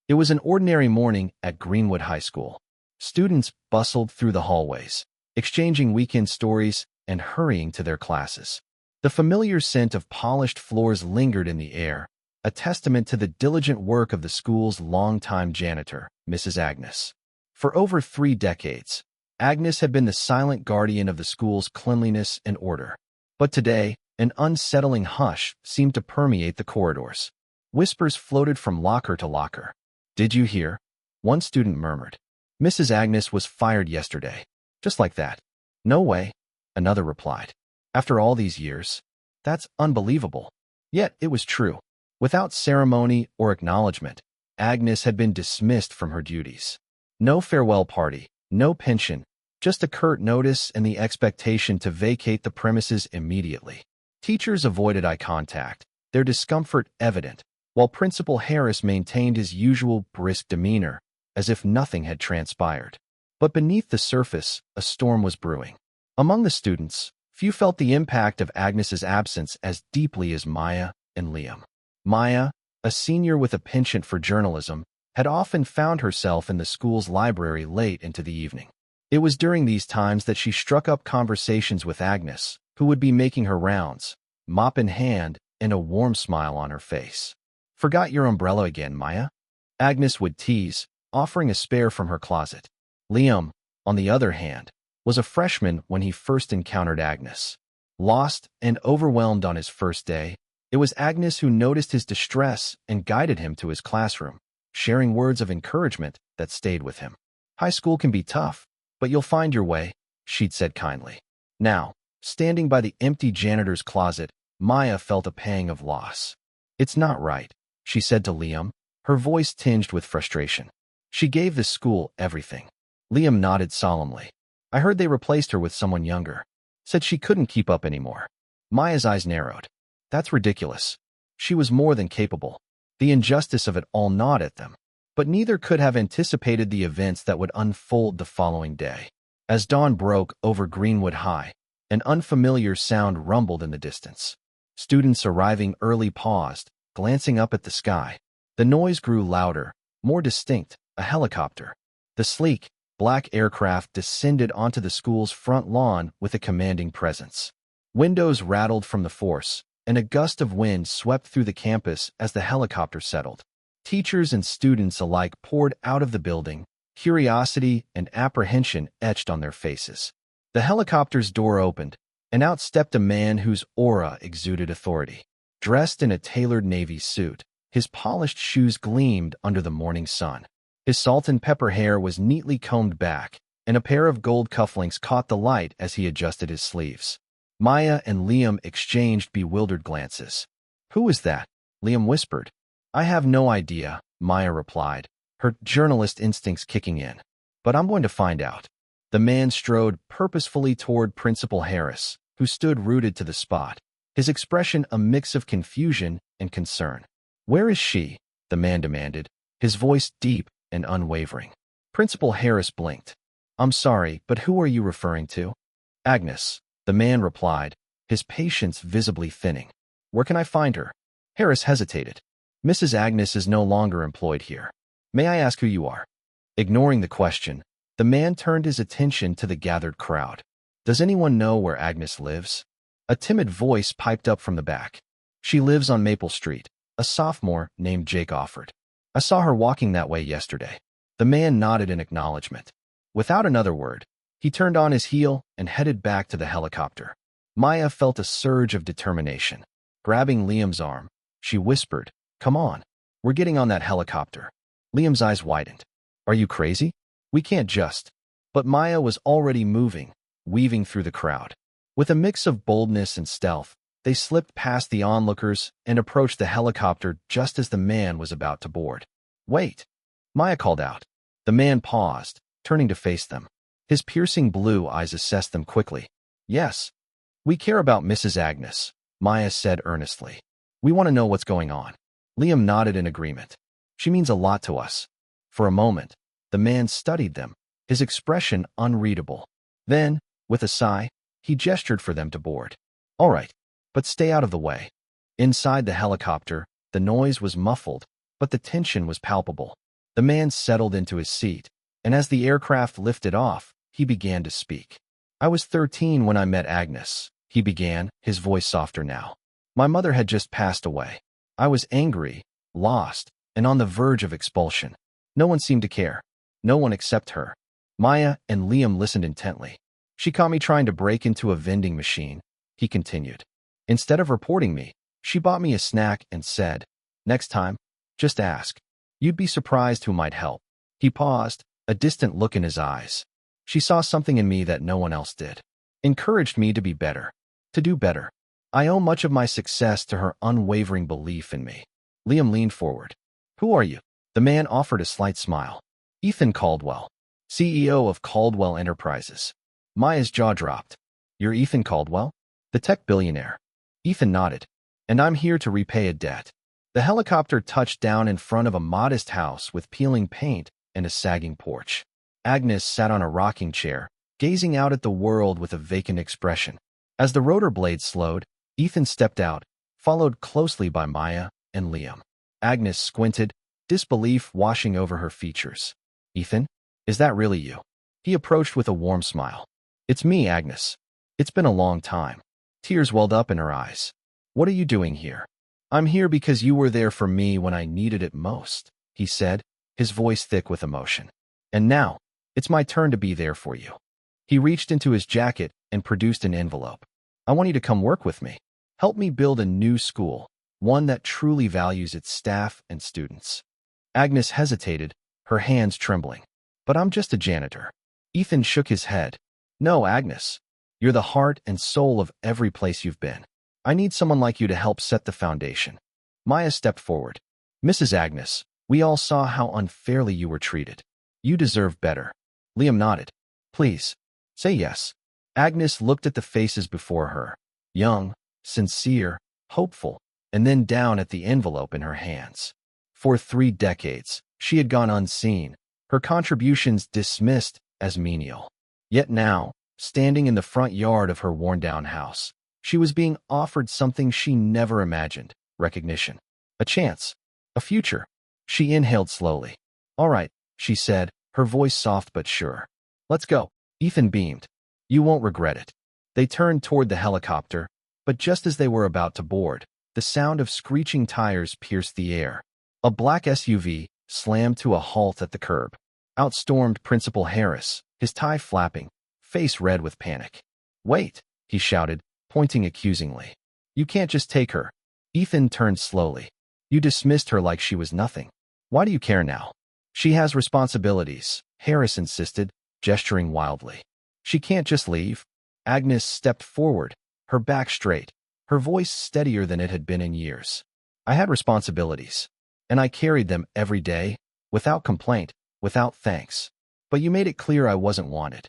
It was an ordinary morning at Greenwood High School. Students bustled through the hallways, exchanging weekend stories and hurrying to their classes. The familiar scent of polished floors lingered in the air, a testament to the diligent work of the school's longtime janitor, Mrs. Agnes. For over 3 decades, Agnes had been the silent guardian of the school's cleanliness and order. But today, an unsettling hush seemed to permeate the corridors. Whispers floated from locker to locker. "Did you hear?" one student murmured. "Mrs. Agnes was fired yesterday." "Just like that." "No way," another replied. "After all these years? That's unbelievable." Yet it was true. Without ceremony or acknowledgement, Agnes had been dismissed from her duties. No farewell party, no pension, just a curt notice and the expectation to vacate the premises immediately. Teachers avoided eye contact, their discomfort evident, while Principal Harris maintained his usual brisk demeanor, as if nothing had transpired. But beneath the surface, a storm was brewing. Among the students, few felt the impact of Agnes's absence as deeply as Maya and Liam. Maya, a senior with a penchant for journalism, had often found herself in the school's library late into the evening. It was during these times that she struck up conversations with Agnes, who would be making her rounds, mop in hand and a warm smile on her face. "Forgot your umbrella again, Maya?" Agnes would tease, offering a spare from her closet. Liam, on the other hand, was a freshman when he first encountered Agnes. Lost and overwhelmed on his first day, it was Agnes who noticed his distress and guided him to his classroom, sharing words of encouragement that stayed with him. "High school can be tough, but you'll find your way," she'd said kindly. Now, standing by the empty janitor's closet, Maya felt a pang of loss. "It's not right," she said to Liam, her voice tinged with frustration. "She gave this school everything." Liam nodded solemnly. "I heard they replaced her with someone younger. Said she couldn't keep up anymore." Maya's eyes narrowed. "That's ridiculous. She was more than capable." The injustice of it all gnawed at them. But neither could have anticipated the events that would unfold the following day. As dawn broke over Greenwood High, an unfamiliar sound rumbled in the distance. Students arriving early paused, glancing up at the sky. The noise grew louder, more distinct, a helicopter. The sleek, black aircraft descended onto the school's front lawn with a commanding presence. Windows rattled from the force, and a gust of wind swept through the campus as the helicopter settled. Teachers and students alike poured out of the building, curiosity and apprehension etched on their faces. The helicopter's door opened, and out stepped a man whose aura exuded authority. Dressed in a tailored navy suit, his polished shoes gleamed under the morning sun. His salt-and-pepper hair was neatly combed back, and a pair of gold cufflinks caught the light as he adjusted his sleeves. Maya and Liam exchanged bewildered glances. "Who is that?" Liam whispered. "I have no idea," Maya replied, her journalist instincts kicking in. "But I'm going to find out." The man strode purposefully toward Principal Harris, who stood rooted to the spot, his expression a mix of confusion and concern. "Where is she?" the man demanded, his voice deep and unwavering. Principal Harris blinked. "I'm sorry, but who are you referring to?" "Agnes," the man replied, his patience visibly thinning. "Where can I find her?" Harris hesitated. "Mrs. Agnes is no longer employed here. May I ask who you are?" Ignoring the question, the man turned his attention to the gathered crowd. "Does anyone know where Agnes lives?" A timid voice piped up from the back. "She lives on Maple Street," a sophomore named Jake offered. "I saw her walking that way yesterday." The man nodded in acknowledgement. Without another word, he turned on his heel and headed back to the helicopter. Maya felt a surge of determination. Grabbing Liam's arm, she whispered, "Come on, we're getting on that helicopter." Liam's eyes widened. "Are you crazy? We can't just." But Maya was already moving, weaving through the crowd. With a mix of boldness and stealth, they slipped past the onlookers and approached the helicopter just as the man was about to board. "Wait," Maya called out. The man paused, turning to face them. His piercing blue eyes assessed them quickly. "Yes, we care about Mrs. Agnes," Maya said earnestly. "We want to know what's going on." Liam nodded in agreement. "She means a lot to us." For a moment, the man studied them, his expression unreadable. Then, with a sigh, he gestured for them to board. "All right, but stay out of the way." Inside the helicopter, the noise was muffled, but the tension was palpable. The man settled into his seat, and as the aircraft lifted off, he began to speak. I was 13 when I met Agnes, he began, his voice softer now. My mother had just passed away. I was angry, lost, and on the verge of expulsion. No one seemed to care. No one except her. Maya and Liam listened intently. She caught me trying to break into a vending machine, he continued. Instead of reporting me, she bought me a snack and said, "Next time, just ask. You'd be surprised who might help." He paused, a distant look in his eyes. She saw something in me that no one else did. Encouraged me to be better, to do better. I owe much of my success to her unwavering belief in me. Liam leaned forward. Who are you? The man offered a slight smile. Ethan Caldwell, CEO of Caldwell Enterprises. Maya's jaw dropped. You're Ethan Caldwell? The tech billionaire. Ethan nodded. And I'm here to repay a debt. The helicopter touched down in front of a modest house with peeling paint and a sagging porch. Agnes sat on a rocking chair, gazing out at the world with a vacant expression. As the rotor blade slowed, Ethan stepped out, followed closely by Maya and Liam. Agnes squinted, disbelief washing over her features. Ethan, is that really you? He approached with a warm smile. It's me, Agnes. It's been a long time. Tears welled up in her eyes. What are you doing here? I'm here because you were there for me when I needed it most, he said, his voice thick with emotion. And now, it's my turn to be there for you. He reached into his jacket and produced an envelope. I want you to come work with me. Help me build a new school, one that truly values its staff and students. Agnes hesitated, her hands trembling. But I'm just a janitor. Ethan shook his head. No, Agnes. You're the heart and soul of every place you've been. I need someone like you to help set the foundation. Maya stepped forward. Mrs. Agnes, we all saw how unfairly you were treated. You deserve better. Liam nodded. Please, say yes. Agnes looked at the faces before her. Young, sincere, hopeful, and then down at the envelope in her hands. For 3 decades, she had gone unseen, her contributions dismissed as menial. Yet now, standing in the front yard of her worn-down house, she was being offered something she never imagined, recognition. A chance. A future. She inhaled slowly. All right, she said, her voice soft but sure. Let's go. Ethan beamed. You won't regret it. They turned toward the helicopter, but just as they were about to board, the sound of screeching tires pierced the air. A black SUV slammed to a halt at the curb. Out stormed Principal Harris, his tie flapping, face red with panic. Wait, he shouted, pointing accusingly. You can't just take her. Ethan turned slowly. You dismissed her like she was nothing. Why do you care now? She has responsibilities, Harris insisted, gesturing wildly. She can't just leave. Agnes stepped forward, her back straight, her voice steadier than it had been in years. I had responsibilities, and I carried them every day, without complaint, without thanks. But you made it clear I wasn't wanted.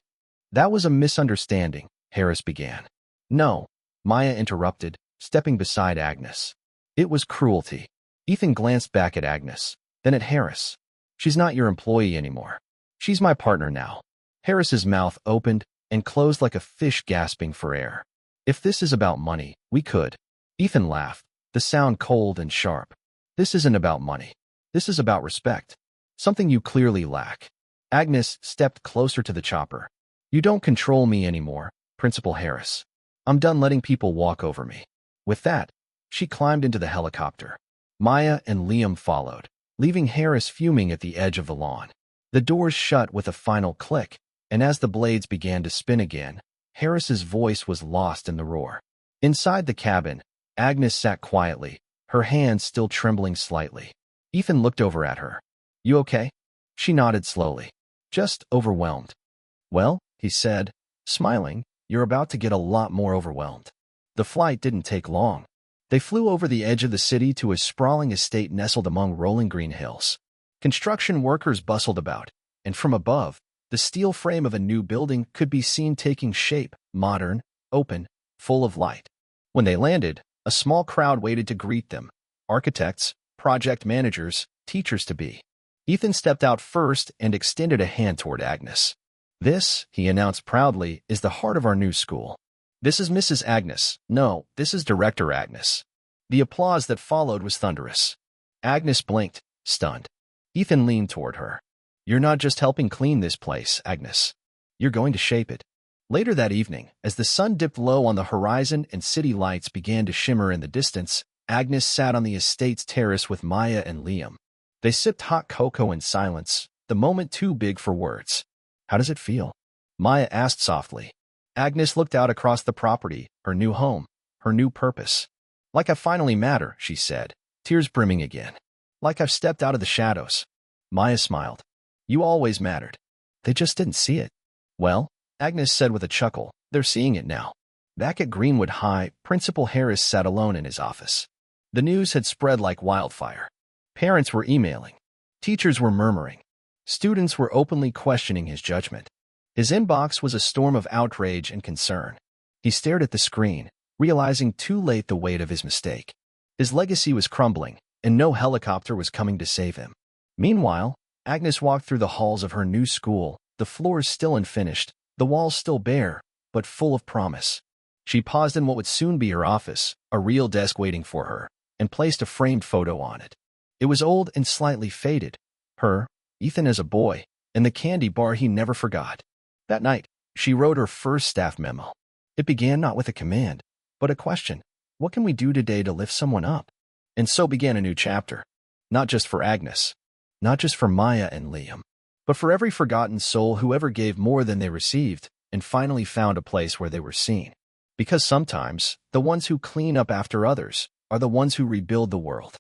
That was a misunderstanding, Harris began. No, Maya interrupted, stepping beside Agnes. It was cruelty. Ethan glanced back at Agnes, then at Harris. She's not your employee anymore. She's my partner now. Harris's mouth opened and closed like a fish gasping for air. If this is about money, we could. Ethan laughed, the sound cold and sharp. This isn't about money. This is about respect. Something you clearly lack. Agnes stepped closer to the chopper. You don't control me anymore, Principal Harris. I'm done letting people walk over me. With that, she climbed into the helicopter. Maya and Liam followed, leaving Harris fuming at the edge of the lawn. The doors shut with a final click, and as the blades began to spin again, Harris's voice was lost in the roar. Inside the cabin, Agnes sat quietly, her hands still trembling slightly. Ethan looked over at her. You okay? She nodded slowly. Just overwhelmed. Well, he said, smiling, you're about to get a lot more overwhelmed. The flight didn't take long. They flew over the edge of the city to a sprawling estate nestled among rolling green hills. Construction workers bustled about, and from above, the steel frame of a new building could be seen taking shape, modern, open, full of light. When they landed, a small crowd waited to greet them. Architects, project managers, teachers-to-be. Ethan stepped out first and extended a hand toward Agnes. This, he announced proudly, is the heart of our new school. This is Mrs. Agnes. No, this is Director Agnes. The applause that followed was thunderous. Agnes blinked, stunned. Ethan leaned toward her. You're not just helping clean this place, Agnes. You're going to shape it. Later that evening, as the sun dipped low on the horizon and city lights began to shimmer in the distance, Agnes sat on the estate's terrace with Maya and Liam. They sipped hot cocoa in silence, the moment too big for words. How does it feel? Maya asked softly. Agnes looked out across the property, her new home, her new purpose. Like I finally matter, she said, tears brimming again. Like I've stepped out of the shadows. Maya smiled. You always mattered. They just didn't see it. Well, Agnes said with a chuckle, they're seeing it now. Back at Greenwood High, Principal Harris sat alone in his office. The news had spread like wildfire. Parents were emailing. Teachers were murmuring. Students were openly questioning his judgment. His inbox was a storm of outrage and concern. He stared at the screen, realizing too late the weight of his mistake. His legacy was crumbling, and no helicopter was coming to save him. Meanwhile, Agnes walked through the halls of her new school, the floors still unfinished, the walls still bare, but full of promise. She paused in what would soon be her office, a real desk waiting for her, and placed a framed photo on it. It was old and slightly faded. Her, Ethan as a boy, and the candy bar he never forgot. That night, she wrote her first staff memo. It began not with a command, but a question. What can we do today to lift someone up? And so began a new chapter. Not just for Agnes, not just for Maya and Liam, but for every forgotten soul who ever gave more than they received and finally found a place where they were seen. Because sometimes, the ones who clean up after others are the ones who rebuild the world.